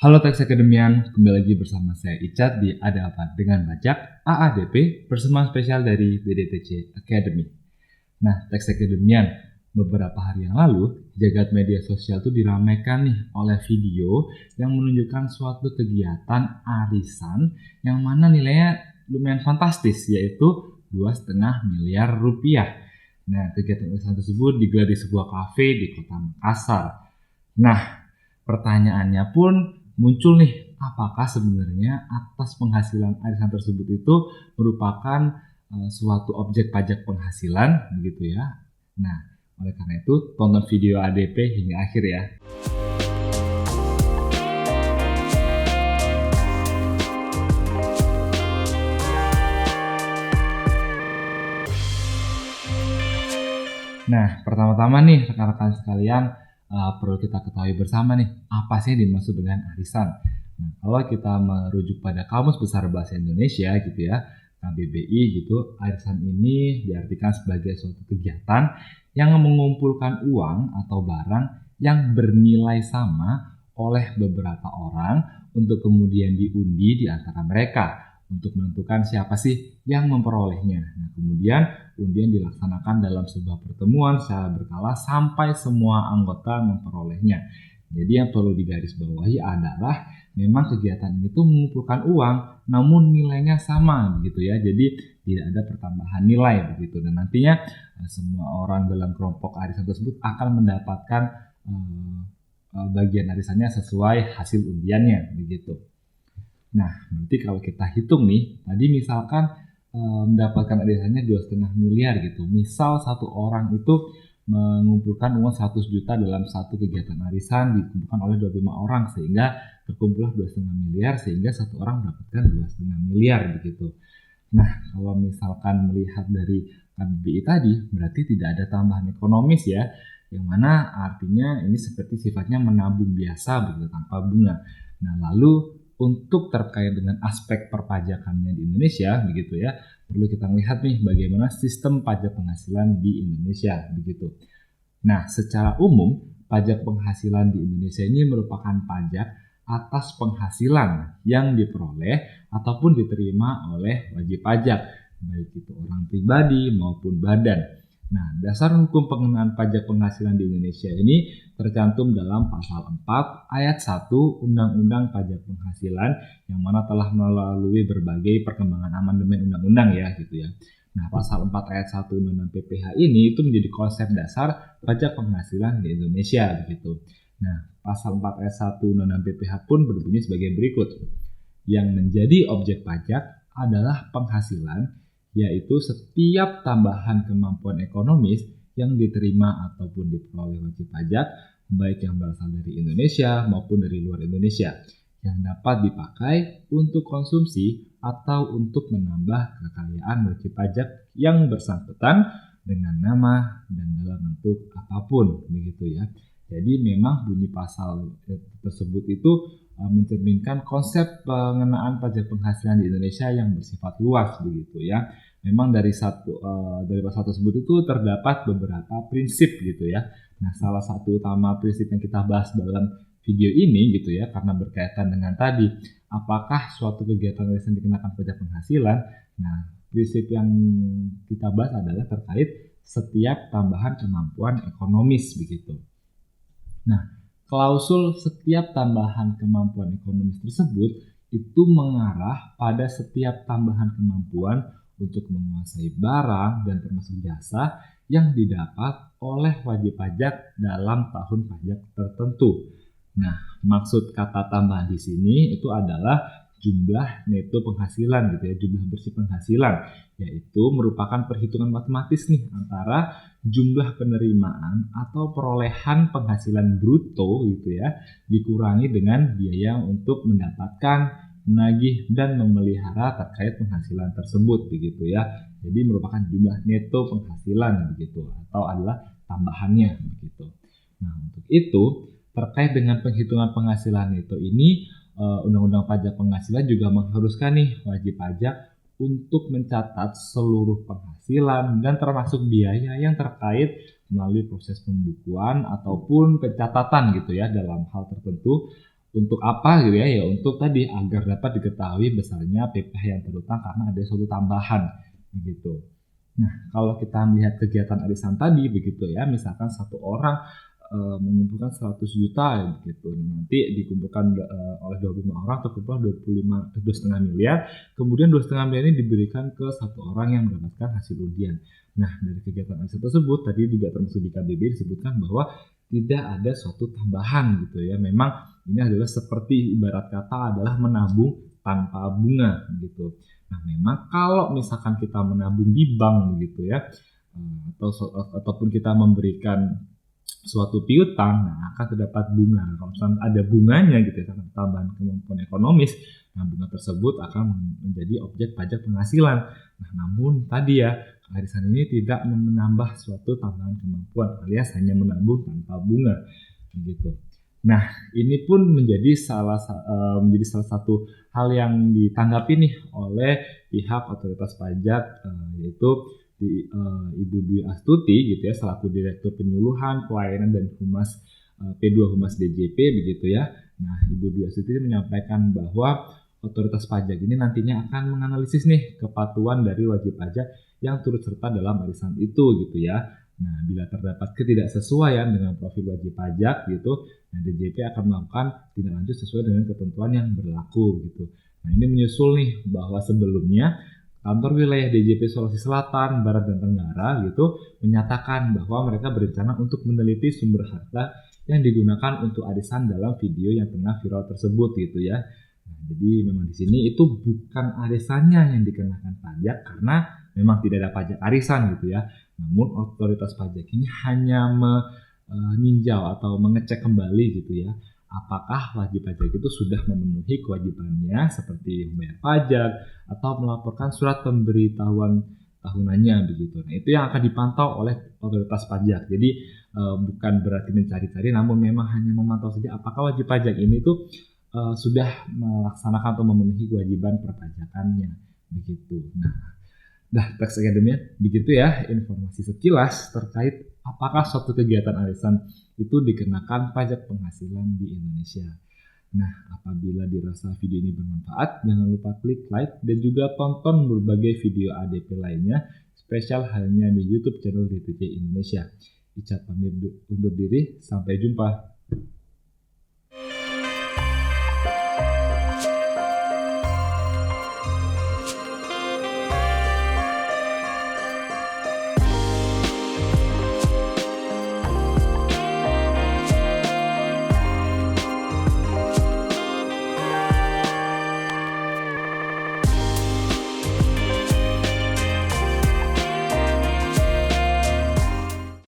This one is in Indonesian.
Halo Tax Academian, kembali lagi bersama saya Icat di Ada Apa Dengan Pajak AADP, persembahan spesial dari DDTC Academy. Nah, Tax Academian, beberapa hari yang lalu, jagat media sosial itu diramaikan nih oleh video yang menunjukkan suatu kegiatan arisan yang mana nilainya lumayan fantastis, yaitu 2,5 miliar rupiah. Nah, kegiatan arisan tersebut digelar di sebuah kafe di kota Makassar. Nah, pertanyaannya pun muncul nih, apakah sebenarnya atas penghasilan arisan tersebut itu merupakan suatu objek pajak penghasilan begitu ya. Nah, oleh karena itu tonton video ADP hingga akhir ya. Nah, pertama-tama nih rekan-rekan sekalian, perlu kita ketahui bersama nih, apa sih yang dimaksud dengan arisan. Nah, kalau kita merujuk pada Kamus Besar Bahasa Indonesia gitu ya, KBBI gitu, arisan ini diartikan sebagai suatu kegiatan yang mengumpulkan uang atau barang yang bernilai sama oleh beberapa orang untuk kemudian diundi di antara mereka untuk menentukan siapa sih yang memperolehnya. Nah, kemudian undian dilaksanakan dalam sebuah pertemuan secara berkala sampai semua anggota memperolehnya. Jadi yang perlu digarisbawahi adalah memang kegiatan ini tuh mengumpulkan uang, namun nilainya sama begitu ya. Jadi tidak ada pertambahan nilai begitu. Dan nantinya semua orang dalam kelompok arisan tersebut akan mendapatkan bagian arisannya sesuai hasil undiannya begitu. Nah, berarti kalau kita hitung nih, tadi misalkan mendapatkan arisannya 2,5 miliar gitu. Misal satu orang itu mengumpulkan uang 100 juta dalam satu kegiatan arisan dikumpulkan oleh 25 orang sehingga terkumpullah 2,5 miliar sehingga satu orang mendapatkan 2,5 miliar begitu. Nah, kalau misalkan melihat dari KBBI tadi berarti tidak ada tambahan ekonomis ya, yang mana artinya ini seperti sifatnya menabung biasa begitu tanpa bunga. Nah, lalu untuk terkait dengan aspek perpajakannya di Indonesia begitu ya, perlu kita melihat nih bagaimana sistem pajak penghasilan di Indonesia begitu. Nah, secara umum pajak penghasilan di Indonesia ini merupakan pajak atas penghasilan yang diperoleh ataupun diterima oleh wajib pajak, baik itu orang pribadi maupun badan. Nah, dasar hukum pengenaan pajak penghasilan di Indonesia ini tercantum dalam pasal 4 ayat 1 Undang-Undang Pajak Penghasilan yang mana telah melalui berbagai perkembangan amandemen undang-undang ya gitu ya. Nah, pasal 4 ayat 1 Undang-Undang PPH ini itu menjadi konsep dasar pajak penghasilan di Indonesia begitu. Nah, pasal 4 ayat 1 Undang-Undang PPH pun berbunyi sebagai berikut. Yang menjadi objek pajak adalah penghasilan, yaitu setiap tambahan kemampuan ekonomis yang diterima ataupun diperoleh wajib pajak, baik yang berasal dari Indonesia maupun dari luar Indonesia, yang dapat dipakai untuk konsumsi atau untuk menambah kekayaan wajib pajak yang bersangkutan dengan nama dan dalam bentuk apapun, begitu ya. Jadi memang bunyi pasal tersebut itu mencerminkan konsep pengenaan pajak penghasilan di Indonesia yang bersifat luas begitu ya. Memang dari pasal tersebut itu terdapat beberapa prinsip gitu ya. Nah, salah satu utama prinsip yang kita bahas dalam video ini gitu ya, karena berkaitan dengan tadi apakah suatu kegiatan arisan dikenakan pajak penghasilan. Nah, prinsip yang kita bahas adalah terkait setiap tambahan kemampuan ekonomis begitu. Nah, klausul setiap tambahan kemampuan ekonomis tersebut itu mengarah pada setiap tambahan kemampuan untuk menguasai barang dan termasuk jasa yang didapat oleh wajib pajak dalam tahun pajak tertentu. Nah, maksud kata tambahan di sini itu adalah jumlah neto penghasilan gitu ya, jumlah bersih penghasilan, yaitu merupakan perhitungan matematis nih antara jumlah penerimaan atau perolehan penghasilan bruto gitu ya dikurangi dengan biaya untuk mendapatkan, menagih dan memelihara terkait penghasilan tersebut begitu ya. Jadi merupakan jumlah neto penghasilan begitu atau adalah tambahannya begitu. Nah, untuk itu terkait dengan penghitungan penghasilan neto ini Undang-Undang Pajak Penghasilan juga mengharuskan nih wajib pajak untuk mencatat seluruh penghasilan dan termasuk biaya yang terkait melalui proses pembukuan ataupun pencatatan gitu ya dalam hal tertentu Untuk apa gitu ya? Ya untuk tadi agar dapat diketahui besarnya PPh yang terutang karena ada suatu tambahan begitu. Nah, kalau kita melihat kegiatan arisan tadi begitu ya, misalkan satu orang mengumpulkan 100 juta gitu. Nanti dikumpulkan oleh 25 orang terkumpul 2,5 miliar. Kemudian 2,5 miliar ini diberikan ke satu orang yang mendapatkan hasil undian. Nah, dari kegiatan arisan tersebut tadi juga termasuk di KBB disebutkan bahwa tidak ada suatu tambahan gitu ya. Memang ini adalah seperti ibarat kata adalah menabung tanpa bunga gitu. Nah, memang kalau misalkan kita menabung di bank gitu ya, ataupun kita memberikan suatu piutang, nah akan terdapat bunga. Kalau misalnya ada bunganya gitu ya, tambahan kemampuan ekonomis, nah bunga tersebut akan menjadi objek pajak penghasilan. Nah, namun tadi ya, arisan ini tidak menambah suatu tambahan kemampuan alias hanya menabung tanpa bunga begitu. Nah, ini pun menjadi salah satu hal yang ditanggapi nih oleh pihak otoritas pajak, yaitu Ibu Dwi Astuti gitu ya, selaku Direktur Penyuluhan, Pelayanan dan Humas P2 Humas DJP begitu ya. Nah, Ibu Dwi Astuti menyampaikan bahwa otoritas pajak ini nantinya akan menganalisis nih kepatuhan dari wajib pajak yang turut serta dalam arisan itu gitu ya. Nah, bila terdapat ketidaksesuaian dengan profil wajib pajak gitu, nah DJP akan melakukan tindak lanjut sesuai dengan ketentuan yang berlaku gitu. Nah, ini menyusul nih bahwa sebelumnya kantor wilayah DJP Sulawesi Selatan, Barat dan Tenggara gitu menyatakan bahwa mereka berencana untuk meneliti sumber harta yang digunakan untuk arisan dalam video yang tengah viral tersebut gitu ya. Nah, jadi memang di sini itu bukan arisannya yang dikenakan pajak karena memang tidak ada pajak arisan gitu ya. Namun otoritas pajak ini hanya meninjau atau mengecek kembali gitu ya, apakah wajib pajak itu sudah memenuhi kewajibannya seperti membayar pajak atau melaporkan surat pemberitahuan tahunannya begitu. Nah, itu yang akan dipantau oleh otoritas pajak. Jadi bukan berarti mencari-cari, namun memang hanya memantau saja apakah wajib pajak ini tuh sudah melaksanakan atau memenuhi kewajiban perpajakannya begitu. Nah, Tax Academy begitu ya informasi sekilas terkait apakah suatu kegiatan arisan itu dikenakan pajak penghasilan di Indonesia. Nah, apabila dirasa video ini bermanfaat, jangan lupa klik like dan juga tonton berbagai video ADP lainnya, spesial hanya di YouTube channel DTC Indonesia. Icat pamit undur diri, sampai jumpa.